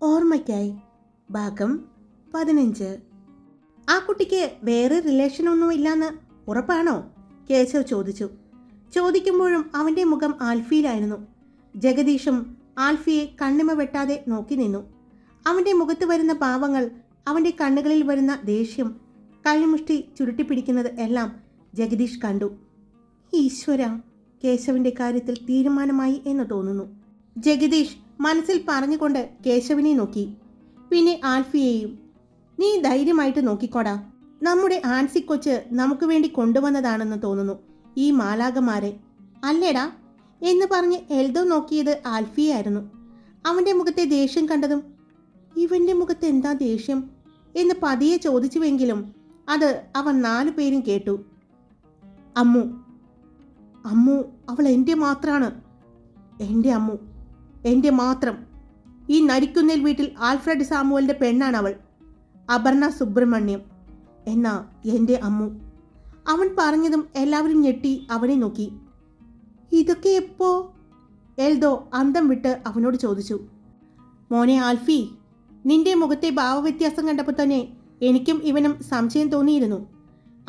ഓർമ്മയ്ക്കായി ഭാഗം 15. ആ കുട്ടിക്ക് വേറെ റിലേഷനൊന്നും ഇല്ലാന്ന് ഉറപ്പാണോ? കേശവ് ചോദിച്ചു. ചോദിക്കുമ്പോഴും അവൻ്റെ മുഖം ആൽഫിയിലായിരുന്നു. ജഗദീഷും ആൽഫിയെ കണ്ണിമ വെട്ടാതെ നോക്കി നിന്നു. അവൻ്റെ മുഖത്ത് വരുന്ന ഭാവങ്ങൾ, അവൻ്റെ കണ്ണുകളിൽ വരുന്ന ദേഷ്യം, കൈമുഷ്ടി ചുരുട്ടിപ്പിടിക്കുന്നത് എല്ലാം ജഗദീഷ് കണ്ടു. ഈശ്വര, കേശവിൻ്റെ കാര്യത്തിൽ തീരുമാനമായി എന്ന് തോന്നുന്നു. ജഗദീഷ് മനസ്സിൽ പറഞ്ഞുകൊണ്ട് കേശവിനെ നോക്കി. പിന്നെ ആൽഫിയെയും. നീ ധൈര്യമായിട്ട് നോക്കിക്കോടാ. നമ്മുടെ ആൻസി കൊച്ച് നമുക്ക് വേണ്ടി കൊണ്ടുവന്നതാണെന്ന് തോന്നുന്നു ഈ മാലാകമാരെ, അല്ലേടാ എന്ന് പറഞ്ഞ് എൽദോ നോക്കിയത് ആൽഫിയായിരുന്നു. അവൻ്റെ മുഖത്തെ ദേഷ്യം കണ്ടതും ഇവൻ്റെ മുഖത്ത് എന്താ ദേഷ്യം എന്ന് പതിയെ ചോദിച്ചുവെങ്കിലും അത് അവൻ 4 പേരും കേട്ടു. അമ്മു, അമ്മു അവൾ എൻ്റെ മാത്രാണ്. എൻ്റെ അമ്മു, എൻ്റെ മാത്രം. ഈ നരിക്കുന്നേൽ വീട്ടിൽ ആൽഫ്രഡ് സാമുവലിൻ്റെ പെണ്ണാണ് അവൾ, അപർണ സുബ്രഹ്മണ്യം എന്നാ എൻ്റെ അമ്മു. അവൻ പറഞ്ഞതും എല്ലാവരും ഞെട്ടി അവനെ നോക്കി. ഇതൊക്കെ എപ്പോ? എൽദോ അന്തം വിട്ട് അവനോട് ചോദിച്ചു. മോനെ ആൽഫി, നിന്റെ മുഖത്തെ ഭാവവ്യത്യാസം കണ്ടപ്പോൾ തന്നെ എനിക്കും ഇവനും സംശയം തോന്നിയിരുന്നു.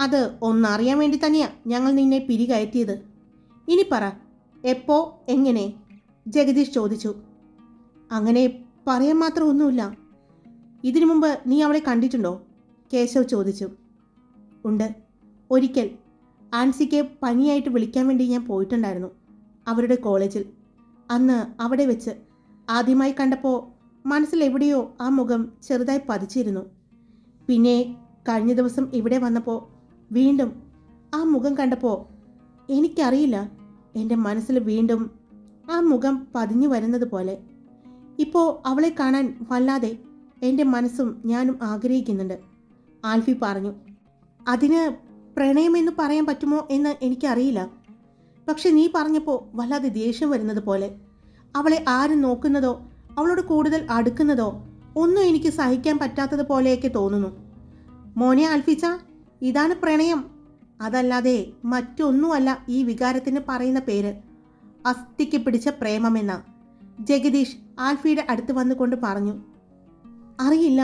അത് ഒന്നറിയാൻ വേണ്ടി തന്നെയാ ഞങ്ങൾ നിന്നെ പിരികയറ്റിയത്. ഇനി പറ, എപ്പോ, എങ്ങനെ? ജഗദീഷ് ചോദിച്ചു. അങ്ങനെ പറയാൻ മാത്രം ഒന്നുമില്ല. ഇതിനു മുമ്പ് നീ അവളെ കണ്ടിട്ടുണ്ടോ? കേശവ് ചോദിച്ചു. ഉണ്ട്, ഒരിക്കൽ ആൻസിക്ക് പനിയായിട്ട് വിളിക്കാൻ വേണ്ടി ഞാൻ പോയിട്ടുണ്ടായിരുന്നു അവരുടെ കോളേജിൽ. അന്ന് അവിടെ വെച്ച് ആദ്യമായി കണ്ടപ്പോൾ മനസ്സിലെവിടെയോ ആ മുഖം ചെറുതായി പതിച്ചിരുന്നു. പിന്നെ കഴിഞ്ഞ ദിവസം ഇവിടെ വന്നപ്പോൾ വീണ്ടും ആ മുഖം കണ്ടപ്പോൾ എനിക്കറിയില്ല, എൻ്റെ മനസ്സിൽ വീണ്ടും ആ മുഖം പതിഞ്ഞു വരുന്നത് പോലെ. ഇപ്പോൾ അവളെ കാണാൻ വല്ലാതെ എൻ്റെ മനസ്സും ഞാനും ആഗ്രഹിക്കുന്നുണ്ട്, ആൽഫി പറഞ്ഞു. അതിന് പ്രണയമെന്ന് പറയാൻ പറ്റുമോ എന്ന് എനിക്കറിയില്ല. പക്ഷെ നീ പറഞ്ഞപ്പോൾ വല്ലാതെ ദേഷ്യം വരുന്നത് പോലെ. അവളെ ആരും നോക്കുന്നതോ അവളോട് കൂടുതൽ അടുക്കുന്നതോ ഒന്നും എനിക്ക് സഹിക്കാൻ പറ്റാത്തത് പോലെയൊക്കെ തോന്നുന്നു. മോനെ ആൽഫിച്ച, ഇതാണ് പ്രണയം. അതല്ലാതെ മറ്റൊന്നുമല്ല ഈ വികാരത്തിന് പറയുന്ന പേര്. അസ്ഥിക്ക് പിടിച്ച പ്രേമമെന്ന ജഗദീഷ് ആൽഫിയുടെ അടുത്ത് വന്നുകൊണ്ട് പറഞ്ഞു. അറിയില്ല,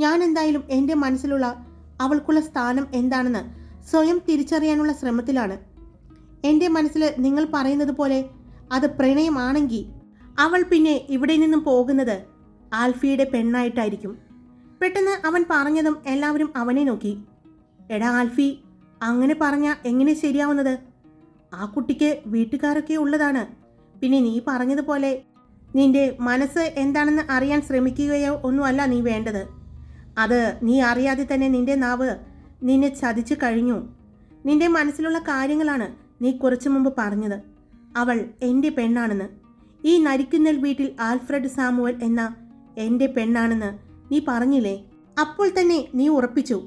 ഞാൻ എന്തായാലും എൻ്റെ മനസ്സിലുള്ള അവൾക്കുള്ള സ്ഥാനം എന്താണെന്ന് സ്വയം തിരിച്ചറിയാനുള്ള ശ്രമത്തിലാണ്. എൻ്റെ മനസ്സിൽ നിങ്ങൾ പറയുന്നത് പോലെ അത് പ്രണയമാണെങ്കിൽ അവൾ പിന്നെ ഇവിടെ നിന്നും പോകുന്നത് ആൽഫിയുടെ പെണ്ണായിട്ടായിരിക്കും. പെട്ടെന്ന് അവൻ പറഞ്ഞതും എല്ലാവരും അവനെ നോക്കി. എടാ ആൽഫി, അങ്ങനെ പറഞ്ഞാൽ എങ്ങനെ ശരിയാവുന്നത്? ആ കുട്ടിക്ക് വീട്ടുകാരൊക്കെ ഉള്ളതാണ്. പിന്നെ നീ പറഞ്ഞതുപോലെ നിന്റെ മനസ്സ് എന്താണെന്ന് അറിയാൻ ശ്രമിക്കുകയോ ഒന്നുമല്ല നീ വേണ്ടത്. അത് നീ അറിയാതെ തന്നെ നിന്റെ നാവ് നിന്നെ ചതിച്ചു കഴിഞ്ഞു. നിന്റെ മനസ്സിലുള്ള കാര്യങ്ങളാണ് നീ കുറച്ചു മുമ്പ് പറഞ്ഞത്. അവൾ എൻ്റെ പെണ്ണാണെന്ന്. ഈ നരിക്കുന്നൽ വീട്ടിൽ ആൽഫ്രഡ് സാമുവൽ എന്ന എൻ്റെ പെണ്ണാണെന്ന് നീ പറഞ്ഞില്ലേ? അപ്പോൾ തന്നെ നീ ഉറപ്പിച്ചു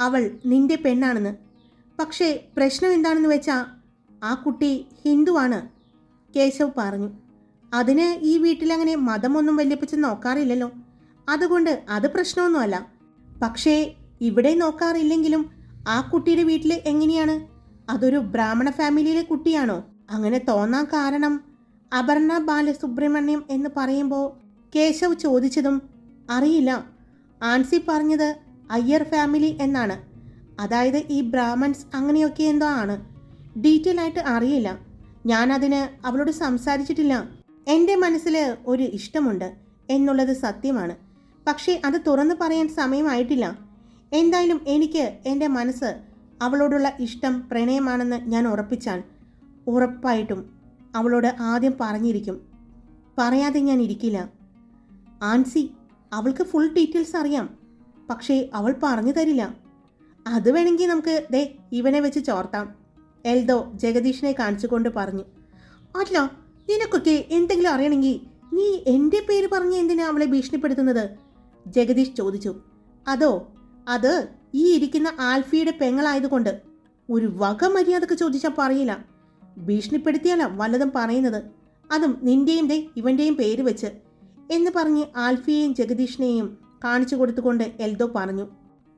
അവൾ നിന്റെ പെണ്ണാണെന്ന്. പക്ഷേ പ്രശ്നം എന്താണെന്ന് വെച്ചാൽ ആ കുട്ടി ഹിന്ദുവാണ്, കേശവ് പറഞ്ഞു. അതിന് ഈ വീട്ടിലങ്ങനെ മതമൊന്നും വല്യപ്പിച്ച് നോക്കാറില്ലല്ലോ. അതുകൊണ്ട് അത് പ്രശ്നമൊന്നുമല്ല. പക്ഷേ ഇവിടെ നോക്കാറില്ലെങ്കിലും ആ കുട്ടിയുടെ വീട്ടിൽ എങ്ങനെയാണ്? അതൊരു ബ്രാഹ്മണ ഫാമിലിയിലെ കുട്ടിയാണോ? അങ്ങനെ തോന്നാൻ കാരണം അപർണ ബാലസുബ്രഹ്മണ്യം എന്ന് പറയുമ്പോൾ കേശവ് ചോദിച്ചതും അറിയില്ല. ആൻസി പറഞ്ഞത് അയ്യർ ഫാമിലി എന്നാണ്. അതായത് ഈ ബ്രാഹ്മൺസ് അങ്ങനെയൊക്കെ എന്തോ ആണ്. ഡീറ്റെയിൽ ആയിട്ട് അറിയില്ല. ഞാനതിന് അവളോട് സംസാരിച്ചിട്ടില്ല. എൻ്റെ മനസ്സിൽ ഒരു ഇഷ്ടമുണ്ട് എന്നുള്ളത് സത്യമാണ്. പക്ഷേ അത് തുറന്നു പറയാൻ സമയമായിട്ടില്ല. എന്തായാലും എനിക്ക് എൻ്റെ മനസ്സ് അവളോടുള്ള ഇഷ്ടം പ്രണയമാണെന്ന് ഞാൻ ഉറപ്പിച്ചാൽ ഉറപ്പായിട്ടും അവളോട് ആദ്യം പറഞ്ഞിരിക്കും. പറയാതെ ഞാൻ ഇരിക്കില്ല. ആൻസി, അവൾക്ക് ഫുൾ ഡീറ്റെയിൽസ് അറിയാം. പക്ഷേ അവൾ പറഞ്ഞു തരില്ല. അത് വേണമെങ്കിൽ നമുക്ക് ഇവനെ വെച്ച് ചോർത്താം, എൽദോ ജഗദീഷിനെ കാണിച്ചുകൊണ്ട് പറഞ്ഞു. അല്ല, നിനക്കൊക്കെ എന്തെങ്കിലും അറിയണമെങ്കിൽ നീ എൻ്റെ പേര് പറഞ്ഞ് എന്തിനാ അവളെ ഭീഷണിപ്പെടുത്തുന്നത്? ജഗദീഷ് ചോദിച്ചു. അത് ഈ ഇരിക്കുന്ന ആൽഫിയുടെ പെങ്ങളായതുകൊണ്ട്. ഒരു വക മര്യാദക്ക് ചോദിച്ചാൽ പറയില്ല. ഭീഷണിപ്പെടുത്തിയാല വല്ലതും പറയുന്നത്, അതും നിന്റെയും ഇവൻ്റെയും പേര് വെച്ച് എന്ന് പറഞ്ഞ് ആൽഫിയെയും ജഗദീഷിനെയും കാണിച്ചു കൊടുത്തുകൊണ്ട് എൽദോ പറഞ്ഞു.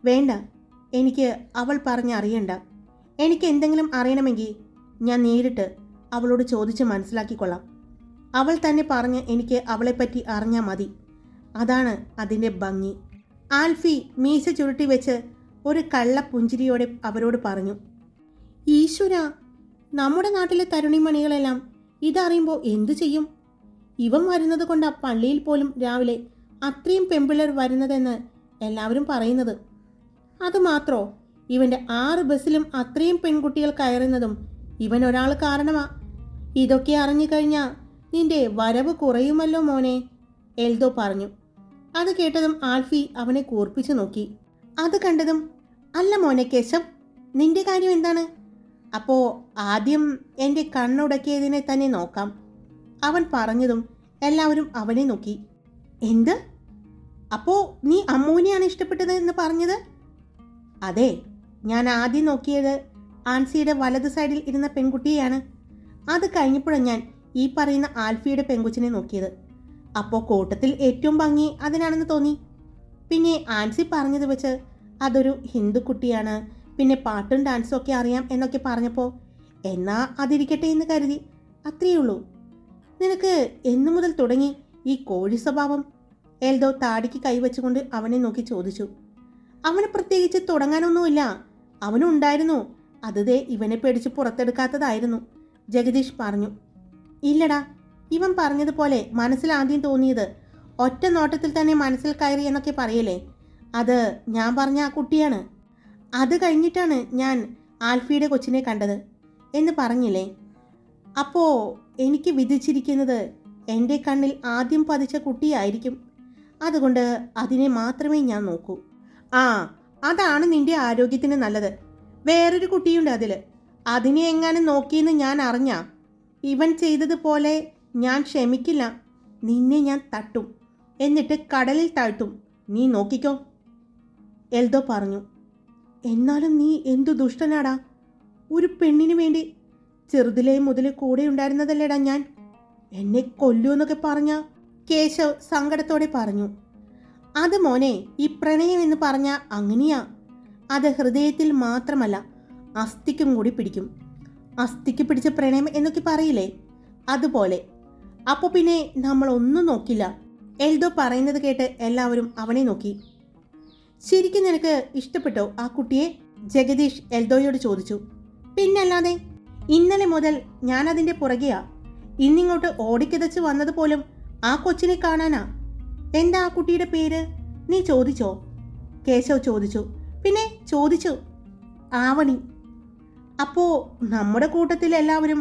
വേണ്ട, എനിക്ക് അവൾ പറഞ്ഞറിയണ്ട. എനിക്ക് എന്തെങ്കിലും അറിയണമെങ്കിൽ ഞാൻ നേരിട്ട് അവളോട് ചോദിച്ച് മനസ്സിലാക്കിക്കൊള്ളാം. അവൾ തന്നെ പറഞ്ഞ് എനിക്ക് അവളെപ്പറ്റി അറിഞ്ഞാൽ മതി. അതാണ് അതിൻ്റെ ഭംഗി. ആൽഫി മീശ ചുരുട്ടി വെച്ച് ഒരു കള്ള പുഞ്ചിരിയോടെ അവരോട് പറഞ്ഞു. ഈശ്വര, നമ്മുടെ നാട്ടിലെ തരുണിമണികളെല്ലാം ഇതറിയുമ്പോൾ എന്തു ചെയ്യും? ഇവൻ വരുന്നത് കൊണ്ട് പള്ളിയിൽ പോലും രാവിലെ അത്രയും പെമ്പിള്ളേർ വരുന്നതെന്ന് എല്ലാവരും പറയുന്നത്. അതുമാത്രോ, ഇവൻ്റെ 6 ബസ്സിലും അത്രയും പെൺകുട്ടികൾ കയറുന്നതും ഇവൻ ഒരാൾ കാരണമാ. ഇതൊക്കെ അറിഞ്ഞു കഴിഞ്ഞാൽ നിന്റെ വരവ് കുറയുമല്ലോ മോനെ, എൽദോ പറഞ്ഞു. അത് കേട്ടതും ആൽഫി അവനെ കൂർപ്പിച്ചു നോക്കി. അത് കണ്ടതും, അല്ല മോനെ കേശവ്, നിന്റെ കാര്യം എന്താണ്? അപ്പോൾ ആദ്യം എൻ്റെ കണ്ണുടക്കിയതിനെ തന്നെ നോക്കാം, അവൻ പറഞ്ഞതും എല്ലാവരും അവനെ നോക്കി. എന്ത്? അപ്പോൾ നീ അമ്മൂനെയാണ് ഇഷ്ടപ്പെട്ടത് എന്ന് പറഞ്ഞത്? അതെ, ഞാൻ ആദ്യം നോക്കിയത് ആൻസിയുടെ വലത് സൈഡിൽ ഇരുന്ന പെൺകുട്ടിയെയാണ്. അത് കഴിഞ്ഞപ്പോഴാണ് ഞാൻ ഈ പറയുന്ന ആൽഫിയുടെ പെൺകുച്ചിനെ നോക്കിയത്. അപ്പോൾ കൂട്ടത്തിൽ ഏറ്റവും ഭംഗി അതിനാണെന്ന് തോന്നി. പിന്നെ ആൻസി പറഞ്ഞത് വെച്ച് അതൊരു ഹിന്ദു കുട്ടിയാണ്, പിന്നെ പാട്ടും ഡാൻസും ഒക്കെ അറിയാം എന്നൊക്കെ പറഞ്ഞപ്പോൾ എന്നാ അതിരിക്കട്ടെ എന്ന് കരുതി. അത്രയേ ഉള്ളൂ. നിനക്ക് എന്നു മുതൽ തുടങ്ങി ഈ കോഴി സ്വഭാവം? എൽദോ താടിക്ക് കൈവച്ചുകൊണ്ട് അവനെ നോക്കി ചോദിച്ചു. അവന് പ്രത്യേകിച്ച് തുടങ്ങാനൊന്നുമില്ല, അവനുണ്ടായിരുന്നു. അത് ദേ ഇവനെ പേടിച്ച് പുറത്തെടുക്കാത്തതായിരുന്നു, ജഗദീഷ് പറഞ്ഞു. ഇല്ലടാ, ഇവൻ പറഞ്ഞതുപോലെ മനസ്സിലാദ്യം തോന്നിയത് ഒറ്റ നോട്ടത്തിൽ തന്നെ മനസ്സിൽ കയറി എന്നൊക്കെ പറയല്ലേ, അത് ഞാൻ പറഞ്ഞ ആ കുട്ടിയാണ്. അത് കഴിഞ്ഞിട്ടാണ് ഞാൻ ആൽഫിയുടെ കൊച്ചിനെ കണ്ടത് എന്ന് പറഞ്ഞില്ലേ. അപ്പോൾ എനിക്ക് വിധിച്ചിരിക്കുന്നത് എൻ്റെ കണ്ണിൽ ആദ്യം പതിച്ച കുട്ടിയായിരിക്കും. അതുകൊണ്ട് അതിനെ മാത്രമേ ഞാൻ നോക്കൂ. ആ, അതാണ് നിന്റെ ആരോഗ്യത്തിന് നല്ലത്. വേറൊരു കുട്ടിയുണ്ട് അതിൽ, അതിനെ എങ്ങാനും നോക്കിയെന്ന് ഞാൻ അറിഞ്ഞാ ഇവൻ ചെയ്തതുപോലെ ഞാൻ ക്ഷമിക്കില്ല. നിന്നെ ഞാൻ തട്ടും, എന്നിട്ട് കടലിൽ താഴ്ത്തും. നീ നോക്കിക്കോ, എൽദോ പറഞ്ഞു. എന്നാലും നീ എന്തു ദുഷ്ടനാടാ. ഒരു പെണ്ണിന് വേണ്ടി ചെറുതിലേ മുതൽ കൂടെ ഉണ്ടായിരുന്നതല്ലേടാ ഞാൻ. എന്നെ കൊല്ലൂന്നൊക്കെ പറഞ്ഞ കേശവ് സങ്കടത്തോടെ പറഞ്ഞു. അത് മോനെ, ഈ പ്രണയം എന്ന് പറഞ്ഞാൽ അങ്ങനെയാ. അത് ഹൃദയത്തിൽ മാത്രമല്ല, അസ്ഥിക്കും കൂടി പിടിക്കും. അസ്ഥിക്ക് പിടിച്ച പ്രണയം എന്നൊക്കെ പറയില്ലേ, അതുപോലെ. അപ്പോൾ പിന്നെ നമ്മളൊന്നും നോക്കില്ല. എൽദോ പറയുന്നത് കേട്ട് എല്ലാവരും അവനെ നോക്കി. ശരിക്കും നിനക്ക് ഇഷ്ടപ്പെട്ടോ ആ കുട്ടിയെ? ജഗദീഷ് എൽദോയോട് ചോദിച്ചു. പിന്നല്ലാതെ, ഇന്നലെ മുതൽ ഞാനതിൻ്റെ പുറകെയാ. ഇന്നിങ്ങോട്ട് ഓടിക്കിതച്ച് വന്നത് പോലും ആ കൊച്ചിനെ കാണാനാ. എന്താ ആ കുട്ടിയുടെ പേര്? നീ ചോദിച്ചോ? കേശവ് ചോദിച്ചു. പിന്നെ ചോദിച്ചു, ആവണി. അപ്പോൾ നമ്മുടെ കൂട്ടത്തിൽ എല്ലാവരും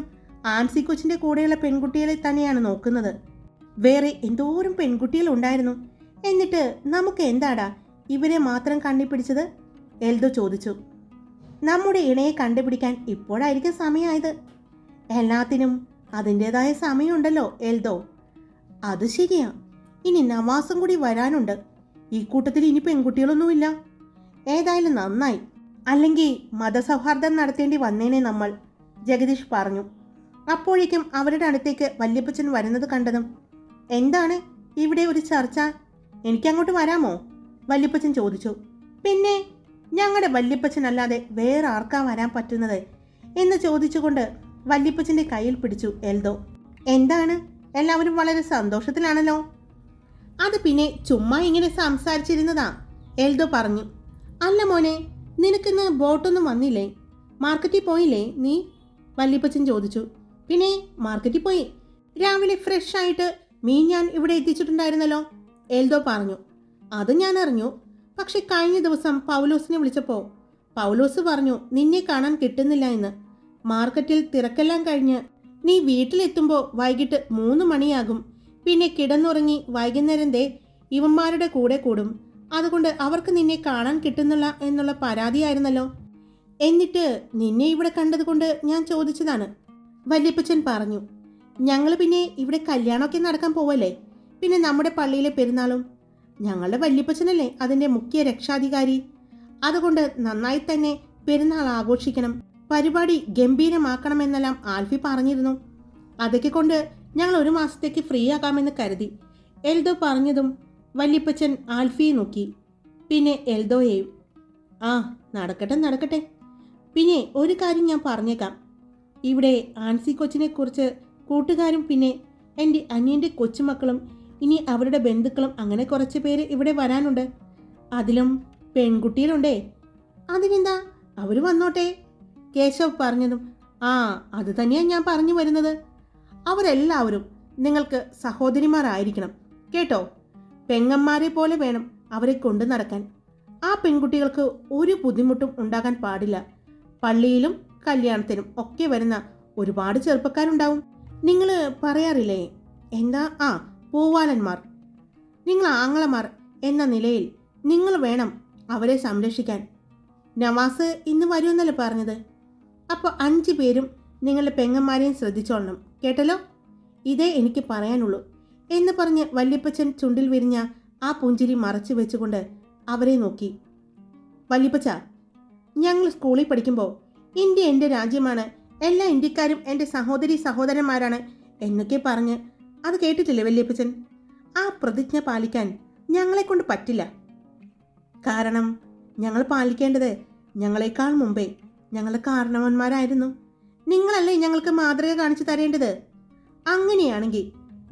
ആൻസി കൊച്ചിൻ്റെ കൂടെയുള്ള പെൺകുട്ടികളെ തന്നെയാണ് നോക്കുന്നത്. വേറെ എന്തോരം പെൺകുട്ടികളുണ്ടായിരുന്നു. എന്നിട്ട് നമുക്ക് എന്താടാ ഇവരെ മാത്രം കണ്ടുപിടിച്ചത്? എൽദോ ചോദിച്ചു. നമ്മുടെ ഇണയെ കണ്ടുപിടിക്കാൻ ഇപ്പോഴായിരിക്കും സമയമായത്. എല്ലാത്തിനും അതിൻ്റെതായ സമയമുണ്ടല്ലോ എൽദോ. അത് ശരിയാ. ഇനി നവാസും കൂടി വരാനുണ്ട്. ഈ കൂട്ടത്തിൽ ഇനി പെൺകുട്ടികളൊന്നുമില്ല. ഏതായാലും നന്നായി, അല്ലെങ്കിൽ മതസൗഹാർദ്ദം നടത്തേണ്ടി വന്നേനെ നമ്മൾ, ജഗദീഷ് പറഞ്ഞു. അപ്പോഴേക്കും അവരുടെ അടുത്തേക്ക് വല്യപ്പച്ചൻ വരുന്നത് കണ്ടതും, എന്താണ് ഇവിടെ ഒരു ചർച്ച? എനിക്കങ്ങോട്ട് വരാമോ? വല്യപ്പച്ചൻ ചോദിച്ചു. പിന്നെ ഞങ്ങളുടെ വല്യപ്പച്ചനല്ലാതെ വേറെ ആർക്കാ വരാൻ പറ്റുന്നത് എന്ന് ചോദിച്ചുകൊണ്ട് വല്യപ്പച്ചൻ്റെ കയ്യിൽ പിടിച്ചു എൽദോ. എന്താണ്, എല്ലാവരും വളരെ സന്തോഷത്തിലാണല്ലോ. അത് പിന്നെ ചുമ്മാ ഇങ്ങനെ സംസാരിച്ചിരുന്നതാ, എൽദോ പറഞ്ഞു. അല്ല മോനെ, നിനക്കിന്ന് ബോട്ടൊന്നും വന്നില്ലേ? മാർക്കറ്റിൽ പോയില്ലേ നീ? വല്യപ്പച്ചൻ ചോദിച്ചു. പിന്നെ മാർക്കറ്റിൽ പോയി. രാവിലെ ഫ്രഷ് ആയിട്ട് മീൻ ഞാൻ ഇവിടെ എത്തിച്ചിട്ടുണ്ടായിരുന്നല്ലോ, എൽദോ പറഞ്ഞു. അത് ഞാൻ അറിഞ്ഞു. പക്ഷെ കഴിഞ്ഞ ദിവസം പൗലോസിനെ വിളിച്ചപ്പോൾ പൗലോസ് പറഞ്ഞു നിന്നെ കാണാൻ കിട്ടുന്നില്ല എന്ന്. മാർക്കറ്റിൽ തിരക്കെല്ലാം കഴിഞ്ഞ് നീ വീട്ടിലെത്തുമ്പോൾ വൈകിട്ട് 3 മണിയാകും. പിന്നെ കിടന്നുറങ്ങി വൈകുന്നേരം ദേ ഇവന്മാരുടെ കൂടെ കൂടും. അതുകൊണ്ട് അവർക്ക് നിന്നെ കാണാൻ കിട്ടുന്നില്ല എന്നുള്ള പരാതിയായിരുന്നല്ലോ. എന്നിട്ട് നിന്നെ ഇവിടെ കണ്ടതുകൊണ്ട് ഞാൻ ചോദിച്ചതാണ്, വല്യപ്പച്ചൻ പറഞ്ഞു. ഞങ്ങൾ പിന്നെ ഇവിടെ കല്യാണമൊക്കെ നടക്കാൻ പോവല്ലേ, പിന്നെ നമ്മുടെ പള്ളിയിലെ പെരുന്നാളും. ഞങ്ങളുടെ വല്യപ്പച്ചനല്ലേ അതിൻ്റെ മുഖ്യ രക്ഷാധികാരി. അതുകൊണ്ട് നന്നായി തന്നെ പെരുന്നാൾ ആഘോഷിക്കണം, പരിപാടി ഗംഭീരമാക്കണമെന്നെല്ലാം ആൽഫി പറഞ്ഞിരുന്നു. അതൊക്കെ കൊണ്ട് ഞങ്ങൾ 1 മാസത്തേക്ക് ഫ്രീ ആക്കാമെന്ന് കരുതി, എൽദോ പറഞ്ഞതും വല്യപ്പച്ചൻ ആൽഫിയെ നോക്കി, പിന്നെ എൽദോയെയും. ആ, നടക്കട്ടെ നടക്കട്ടെ. പിന്നെ ഒരു കാര്യം ഞാൻ പറഞ്ഞേക്കാം. ഇവിടെ ആൻസി കൊച്ചിനെ കുറിച്ച് കൂട്ടുകാരും പിന്നെ എൻ്റെ അനിയൻ്റെ കൊച്ചുമക്കളും ഇനി അവരുടെ ബന്ധുക്കളും അങ്ങനെ കുറച്ച് പേര് ഇവിടെ വരാനുണ്ട്. അതിലും പെൺകുട്ടികളുണ്ടേ. അതിനെന്താ, അവർ വന്നോട്ടെ, കേശവ് പറഞ്ഞതും ആ അത് തന്നെയാണ് ഞാൻ പറഞ്ഞു വരുന്നത്. അവരെല്ലാവരും നിങ്ങൾക്ക് സഹോദരിമാരായിരിക്കണം കേട്ടോ. പെങ്ങന്മാരെ പോലെ വേണം അവരെ കൊണ്ടു നടക്കാൻ. ആ പെൺകുട്ടികൾക്ക് ഒരു ബുദ്ധിമുട്ടും ഉണ്ടാകാൻ പാടില്ല. പള്ളിയിലും കല്യാണത്തിനും ഒക്കെ വരുന്ന ഒരുപാട് ചെറുപ്പക്കാരുണ്ടാവും. നിങ്ങൾ പറയാറില്ലേ എന്താ, പൂവാലന്മാർ. നിങ്ങൾ ആങ്ങളമാർ എന്ന നിലയിൽ നിങ്ങൾ വേണം അവരെ സംരക്ഷിക്കാൻ. നവാസ് ഇന്ന് വരുമെന്നല്ലേ പറഞ്ഞത്? അപ്പോൾ 5 പേരും നിങ്ങളുടെ പെങ്ങന്മാരെയും ശ്രദ്ധിച്ചോളണം കേട്ടല്ലോ. ഇതേ എനിക്ക് പറയാനുള്ളൂ എന്ന് പറഞ്ഞ് വല്യപ്പച്ചൻ ചുണ്ടിൽ വിരിഞ്ഞ ആ പുഞ്ചിരി മറച്ചു വെച്ചുകൊണ്ട് അവരെ നോക്കി. വല്യപ്പച്ച, ഞങ്ങൾ സ്കൂളിൽ പഠിക്കുമ്പോൾ ഇന്ത്യ എൻ്റെ രാജ്യമാണ്, എല്ലാ ഇന്ത്യക്കാരും എൻ്റെ സഹോദരന്മാരാണ് എന്നൊക്കെ പറഞ്ഞ് അത് കേട്ടിട്ടില്ലേ വല്യപ്പച്ചൻ? ആ പ്രതിജ്ഞ പാലിക്കാൻ ഞങ്ങളെ കൊണ്ട് പറ്റില്ല. കാരണം ഞങ്ങൾ പാലിക്കേണ്ടത് ഞങ്ങളെക്കാൾ മുമ്പേ ഞങ്ങളുടെ കാരണവന്മാരായിരുന്നു. നിങ്ങളല്ലേ ഞങ്ങൾക്ക് മാതൃക കാണിച്ചു തരേണ്ടത്. അങ്ങനെയാണെങ്കിൽ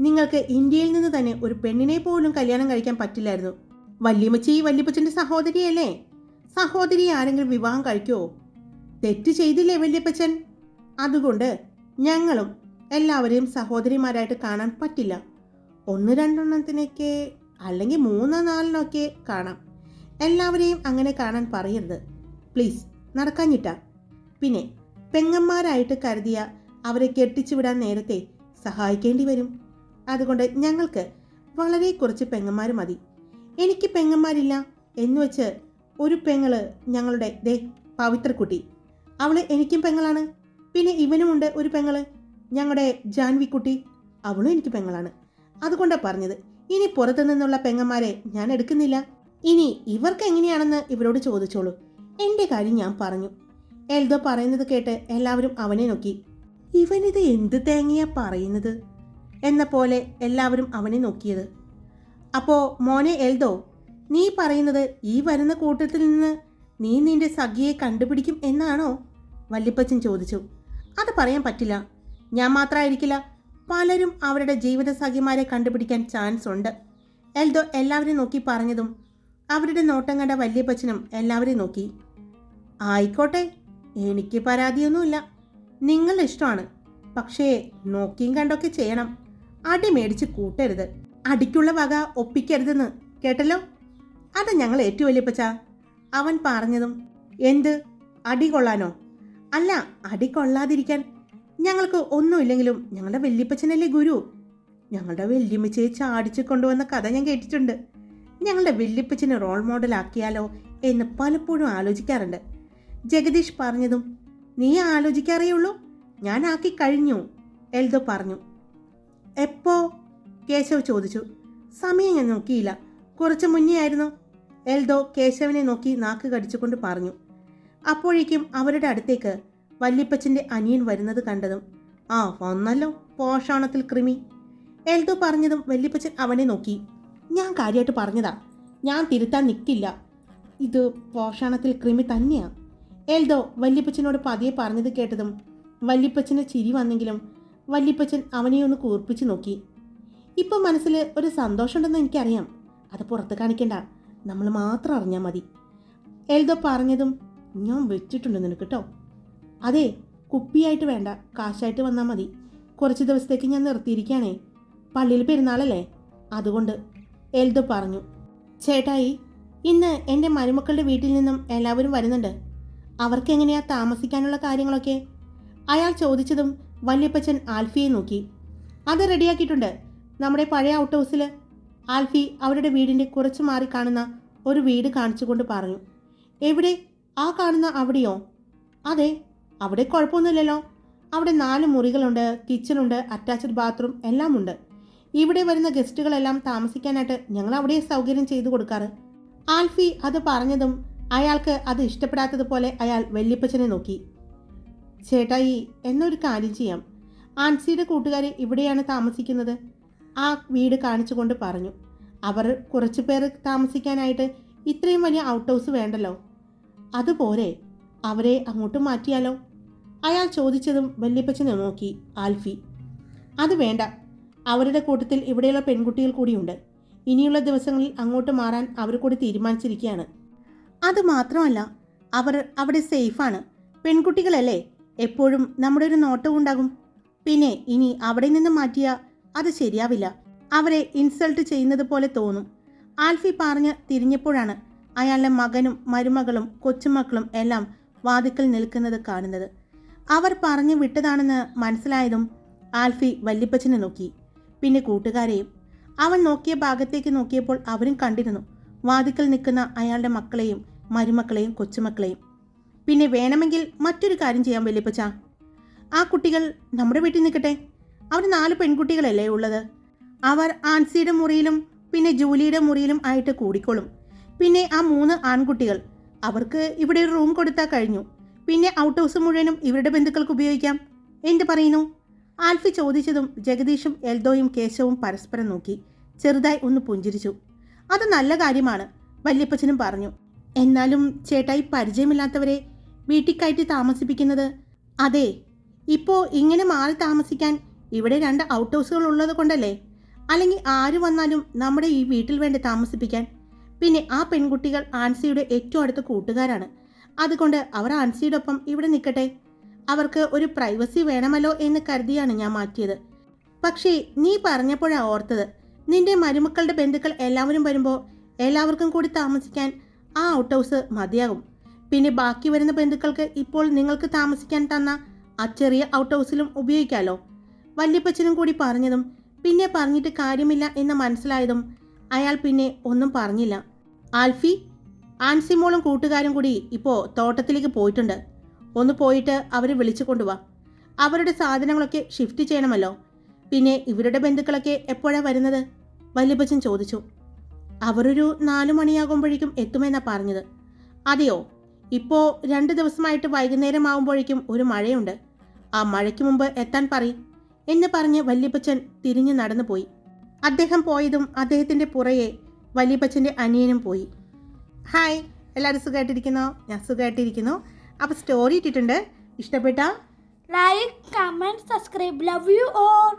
നിങ്ങൾക്ക് ഇന്ത്യയിൽ നിന്ന് തന്നെ ഒരു പെണ്ണിനെ പോലും കല്യാണം കഴിക്കാൻ പറ്റില്ലായിരുന്നു. വല്യമ്മച്ചി വല്യപ്പച്ചൻ്റെ സഹോദരിയല്ലേ? സഹോദരി ആരെങ്കിലും വിവാഹം കഴിക്കുമോ? തെറ്റ് ചെയ്തില്ലേ വല്യപ്പച്ചൻ? അതുകൊണ്ട് ഞങ്ങളും എല്ലാവരെയും സഹോദരിമാരായിട്ട് കാണാൻ പറ്റില്ല. 1-2 അല്ലെങ്കിൽ 3-4 കാണാം. എല്ലാവരെയും അങ്ങനെ കാണാൻ പറയരുത് പ്ലീസ്, നടക്കാഞ്ഞിട്ടാ. പിന്നെ പെങ്ങന്മാരായിട്ട് കരുതിയ അവരെ കെട്ടിച്ചു വിടാൻ നേരത്തെ സഹായിക്കേണ്ടി വരും. അതുകൊണ്ട് ഞങ്ങൾക്ക് വളരെ കുറച്ച് പെങ്ങന്മാർ മതി. എനിക്ക് പെങ്ങന്മാരില്ല എന്ന് വെച്ച് ഒരു പെങ്ങള് ഞങ്ങളുടെ പവിത്രക്കുട്ടി, അവള് എനിക്കും പെങ്ങളാണ്. പിന്നെ ഇവനുമുണ്ട് ഒരു പെങ്ങള്, ഞങ്ങളുടെ ജാൻവിക്കുട്ടി, അവളും എനിക്ക് പെങ്ങളാണ്. അതുകൊണ്ടാണ് പറഞ്ഞത്, ഇനി പുറത്തു നിന്നുള്ള പെങ്ങന്മാരെ ഞാൻ എടുക്കുന്നില്ല. ഇനി ഇവർക്ക് എങ്ങനെയാണെന്ന് ഇവരോട് ചോദിച്ചോളൂ. എൻ്റെ കാര്യം ഞാൻ പറഞ്ഞു. എൽദോ പറയുന്നത് കേട്ട് എല്ലാവരും അവനെ നോക്കി. ഇവനിത് എന്ത് തേങ്ങയാ പറയുന്നത് എന്ന പോലെ എല്ലാവരും അവനെ നോക്കിയത്. അപ്പോൾ മോനെ എൽദോ, നീ പറയുന്നത് ഈ വരുന്ന കൂട്ടത്തിൽ നിന്ന് നീ നിന്റെ സഖിയെ കണ്ടുപിടിക്കും എന്നാണോ? വല്യപ്പച്ചൻ ചോദിച്ചു. അത് പറയാൻ പറ്റില്ല. ഞാൻ മാത്രമായിരിക്കില്ല, പലരും അവരുടെ ജീവിത സഖിമാരെ കണ്ടുപിടിക്കാൻ ചാൻസ് ഉണ്ട്. എൽദോ എല്ലാവരെയും നോക്കി പറഞ്ഞതും അവരുടെ നോട്ടം കണ്ട വല്യപ്പച്ചനും എല്ലാവരെയും നോക്കി. ആയിക്കോട്ടെ, എനിക്ക് പരാതിയൊന്നുമില്ല, നിങ്ങളുടെ ഇഷ്ടമാണ്. പക്ഷേ നോക്കിയും കണ്ടൊക്കെ ചെയ്യണം. അടി മേടിച്ച് കൂട്ടരുത്, അടിക്കുള്ള വക ഒപ്പിക്കരുതെന്ന് കേട്ടല്ലോ. അത് ഞങ്ങൾ ഏറ്റു വല്യപ്പച്ച. അവൻ പറഞ്ഞതും എന്ത് അടി കൊള്ളാനോ? അല്ല, അടി കൊള്ളാതിരിക്കാൻ. ഞങ്ങൾക്ക് ഒന്നുമില്ലെങ്കിലും ഞങ്ങളുടെ വല്യപ്പച്ചനല്ലേ ഗുരു. ഞങ്ങളുടെ വല്യമ്മച്ചയെ ചാടിച്ചു കൊണ്ടുവന്ന കഥ ഞാൻ കേട്ടിട്ടുണ്ട്. ഞങ്ങളുടെ വല്യപ്പച്ചനെ റോൾ മോഡലാക്കിയാലോ എന്ന് പലപ്പോഴും ആലോചിക്കാറുണ്ട്. ജഗദീഷ് പറഞ്ഞതും നീ ആലോചിക്കാറേയുള്ളൂ, ഞാൻ ആക്കി കഴിഞ്ഞു, എൽദോ പറഞ്ഞു. എപ്പോ? കേശവ് ചോദിച്ചു. സമയം ഞാൻ നോക്കിയില്ല, കുറച്ച് മുന്നേ ആയിരുന്നു, എൽദോ കേശവനെ നോക്കി നാക്ക് കടിച്ചുകൊണ്ട് പറഞ്ഞു. അപ്പോഴേക്കും അവരുടെ അടുത്തേക്ക് വല്യപ്പച്ചൻ്റെ അനിയൻ വരുന്നത് കണ്ടതും വന്നല്ലോ പോഷാണത്തിൽ കൃമി, എൽദോ പറഞ്ഞതും വല്യപ്പച്ചൻ അവനെ നോക്കി. ഞാൻ കാര്യമായിട്ട് പറഞ്ഞതാ, ഞാൻ തിരുത്താൻ നിൽക്കില്ല, ഇത് പോഷാണത്തിൽ കൃമി തന്നെയാ. എൽദോ വല്യപ്പച്ചനോട് പതിയെ പറഞ്ഞത് കേട്ടതും വല്യപ്പച്ചന് ചിരി വന്നെങ്കിലും വല്യപ്പച്ചൻ അവനെ ഒന്ന് കൂർപ്പിച്ച് നോക്കി. ഇപ്പം മനസ്സിൽ ഒരു സന്തോഷമുണ്ടെന്ന് എനിക്കറിയാം, അത് പുറത്ത് കാണിക്കണ്ട, നമ്മൾ മാത്രം അറിഞ്ഞാൽ മതി. എൽദോ പറഞ്ഞതും ഞാൻ വെച്ചിട്ടുണ്ട് നിനക്ക് കേട്ടോ. അതെ, കുപ്പിയായിട്ട് വേണ്ട, കാശായിട്ട് വന്നാൽ മതി. കുറച്ച് ദിവസത്തേക്ക് ഞാൻ നിർത്തിയിരിക്കുകയാണേ, പള്ളിയിൽ പെരുന്നാളല്ലേ, അതുകൊണ്ട്, എൽദോ പറഞ്ഞു. ചേട്ടായി, ഇന്ന് എൻ്റെ മരുമക്കളുടെ വീട്ടിൽ നിന്നും എല്ലാവരും വരുന്നുണ്ട്. അവർക്കെങ്ങനെയാ താമസിക്കാനുള്ള കാര്യങ്ങളൊക്കെ? അയാൾ ചോദിച്ചതും വല്യപ്പച്ചൻ ആൽഫിയെ നോക്കി. അത് റെഡിയാക്കിയിട്ടുണ്ട്, നമ്മുടെ പഴയ ഔട്ട് ഹൗസിൽ. ആൽഫി അവരുടെ വീടിൻ്റെ കുറച്ച് മാറി കാണുന്ന ഒരു വീട് കാണിച്ചുകൊണ്ട് പറഞ്ഞു. എവിടെ? ആ കാണുന്ന അവിടെയോ? അതെ, അവിടെ കുഴപ്പമൊന്നുമില്ലല്ലോ. അവിടെ 4 മുറികളുണ്ട്, കിച്ചണുണ്ട്, അറ്റാച്ച്ഡ് ബാത്റൂം എല്ലാം ഉണ്ട്. ഇവിടെ വരുന്ന ഗസ്റ്റുകളെല്ലാം താമസിക്കാനായിട്ട് ഞങ്ങൾ അവിടെ സൗകര്യം ചെയ്തു കൊടുക്കാറ്. ആൽഫി അത് പറഞ്ഞതും അയാൾക്ക് അത് ഇഷ്ടപ്പെടാത്തതുപോലെ അയാൾ വല്യപ്പച്ചനെ നോക്കി. ചേട്ടായി, എന്നൊരു കാര്യം ചെയ്യാം, ആൻസിയുടെ കൂട്ടുകാർ ഇവിടെയാണ് താമസിക്കുന്നത്, ആ വീട് കാണിച്ചുകൊണ്ട് പറഞ്ഞു. അവർ കുറച്ച് പേർ താമസിക്കാനായിട്ട് ഇത്രയും വലിയ ഔട്ട് ഹൗസ് വേണ്ടല്ലോ, അതുപോലെ അവരെ അങ്ങോട്ട് മാറ്റിയാലോ? അയാൾ ചോദിച്ചതും വല്യപ്പച്ചനെ നോക്കി ആൽഫി. അത് വേണ്ട, അവരുടെ കൂട്ടത്തിൽ ഇവിടെയുള്ള പെൺകുട്ടികൾ കൂടിയുണ്ട്. ഇനിയുള്ള ദിവസങ്ങളിൽ അങ്ങോട്ട് മാറാൻ അവർ കൂടി തീരുമാനിച്ചിരിക്കുകയാണ്. അത് മാത്രമല്ല, അവർ അവിടെ സേഫാണ്. പെൺകുട്ടികളല്ലേ, എപ്പോഴും നമ്മുടെ ഒരു നോട്ടം ഉണ്ടാകും. പിന്നെ ഇനി അവിടെ നിന്ന് മാറ്റിയാൽ അത് ശരിയാവില്ല. അവരെ ഇൻസൾട്ട് ചെയ്യുന്നത് പോലെ തോന്നും. ആൽഫി പറഞ്ഞ് തിരിഞ്ഞപ്പോഴാണ് അയാളുടെ മകനും മരുമകളും കൊച്ചുമക്കളും എല്ലാം വാതിക്കൽ നിൽക്കുന്നത് കാണുന്നത്. അവർ പറഞ്ഞു വിട്ടതാണെന്ന് മനസ്സിലായതും ആൽഫി വല്യപ്പച്ചനെ നോക്കി, പിന്നെ കൂട്ടുകാരെയും. അവൻ നോക്കിയ ഭാഗത്തേക്ക് നോക്കിയപ്പോൾ അവരും കണ്ടിരുന്നു വാതിക്കൽ നിൽക്കുന്ന അയാളുടെ മക്കളെയും മരുമക്കളെയും കൊച്ചുമക്കളെയും. പിന്നെ വേണമെങ്കിൽ മറ്റൊരു കാര്യം ചെയ്യാൻ വല്യപ്പച്ച, ആ കുട്ടികൾ നമ്മുടെ വീട്ടിൽ നിൽക്കട്ടെ. അവർ 4 പെൺകുട്ടികളല്ലേ ഉള്ളത്. അവർ ആൻസിയുടെ മുറിയിലും പിന്നെ ജൂലിയുടെ മുറിയിലും ആയിട്ട് കൂടിക്കോളും. പിന്നെ ആ 3 ആൺകുട്ടികൾ, അവർക്ക് ഇവിടെ ഒരു റൂം കൊടുത്താൽ കഴിഞ്ഞു. പിന്നെ ഔട്ട് ഹൗസ് മുഴുവനും ഇവരുടെ ബന്ധുക്കൾക്ക് ഉപയോഗിക്കാം. എന്ത് പറയുന്നു? ആൽഫി ചോദിച്ചതും ജഗദീഷും എൽദോയും കേശവും പരസ്പരം നോക്കി ചെറുതായി ഒന്ന് പുഞ്ചിരിച്ചു. അത് നല്ല കാര്യമാണ്, വല്യപ്പച്ചനും പറഞ്ഞു. എന്നാലും ചേട്ടായി പരിചയമില്ലാത്തവരെ വീട്ടിൽ കയറ്റി താമസിപ്പിക്കുന്നത്? അതെ, ഇപ്പോൾ ഇങ്ങനെ മാറി താമസിക്കാൻ ഇവിടെ 2 ഔട്ട് ഹൗസുകൾ ഉള്ളത് കൊണ്ടല്ലേ. അല്ലെങ്കിൽ ആര് വന്നാലും നമ്മുടെ ഈ വീട്ടിൽ വേണ്ടി താമസിപ്പിക്കാൻ. പിന്നെ ആ പെൺകുട്ടികൾ ആൻസിയുടെ ഏറ്റവും അടുത്ത കൂട്ടുകാരാണ്. അതുകൊണ്ട് അവർ ആൻസിയുടെ ഒപ്പം ഇവിടെ നിൽക്കട്ടെ. അവർക്ക് ഒരു പ്രൈവസി വേണമല്ലോ എന്ന് കരുതിയാണ് ഞാൻ മാറ്റിയത്. പക്ഷേ നീ പറഞ്ഞപ്പോഴാണ് ഓർത്തത്, നിന്റെ മരുമക്കളുടെ ബന്ധുക്കൾ എല്ലാവരും വരുമ്പോൾ എല്ലാവർക്കും കൂടി താമസിക്കാൻ ആ ഔട്ട് ഹൗസ് മതിയാകും. പിന്നെ ബാക്കി വരുന്ന ബന്ധുക്കൾക്ക് ഇപ്പോൾ നിങ്ങൾക്ക് താമസിക്കാൻ തന്ന ആ ചെറിയ ഔട്ട് ഹൗസിലും ഉപയോഗിക്കാമല്ലോ. വല്യപ്പച്ചനും കൂടി പറഞ്ഞതും പിന്നെ പറഞ്ഞിട്ട് കാര്യമില്ല എന്ന് മനസ്സിലായതും അയാൾ പിന്നെ ഒന്നും പറഞ്ഞില്ല. ആൽഫി, ആൻസിമോളും കൂട്ടുകാരും കൂടി ഇപ്പോൾ തോട്ടത്തിലേക്ക് പോയിട്ടുണ്ട്. ഒന്ന് പോയിട്ട് അവരെ വിളിച്ചു കൊണ്ടുവാ. അവരുടെ സാധനങ്ങളൊക്കെ ഷിഫ്റ്റ് ചെയ്യണമല്ലോ. പിന്നെ ഇവരുടെ ബന്ധുക്കളൊക്കെ എപ്പോഴാണ് വരുന്നത്? വല്യപ്പച്ചൻ ചോദിച്ചു. അവരൊരു 4 മണിയാകുമ്പോഴേക്കും എത്തുമെന്നാണ് പറഞ്ഞത്. അതെയോ? ഇപ്പോൾ 2 ദിവസമായിട്ട് വൈകുന്നേരം ആകുമ്പോഴേക്കും ഒരു മഴയുണ്ട്. ആ മഴയ്ക്ക് മുമ്പ് എത്താൻ പറയും എന്ന് പറഞ്ഞ് വല്യപ്പച്ചൻ തിരിഞ്ഞു നടന്നു പോയി. അദ്ദേഹം പോയതും അദ്ദേഹത്തിൻ്റെ പുറകെ വല്യപ്പച്ചൻ്റെ അനിയനും പോയി. ഹായ്, എല്ലാവരും സുഖമായിട്ടിരിക്കുന്നോ? ഞാൻ സുഖമായിട്ടിരിക്കുന്നു. അപ്പോൾ സ്റ്റോറി ഇട്ടിട്ടുണ്ട്. ഇഷ്ടപ്പെട്ടാൽ like, comment, subscribe. Love you all.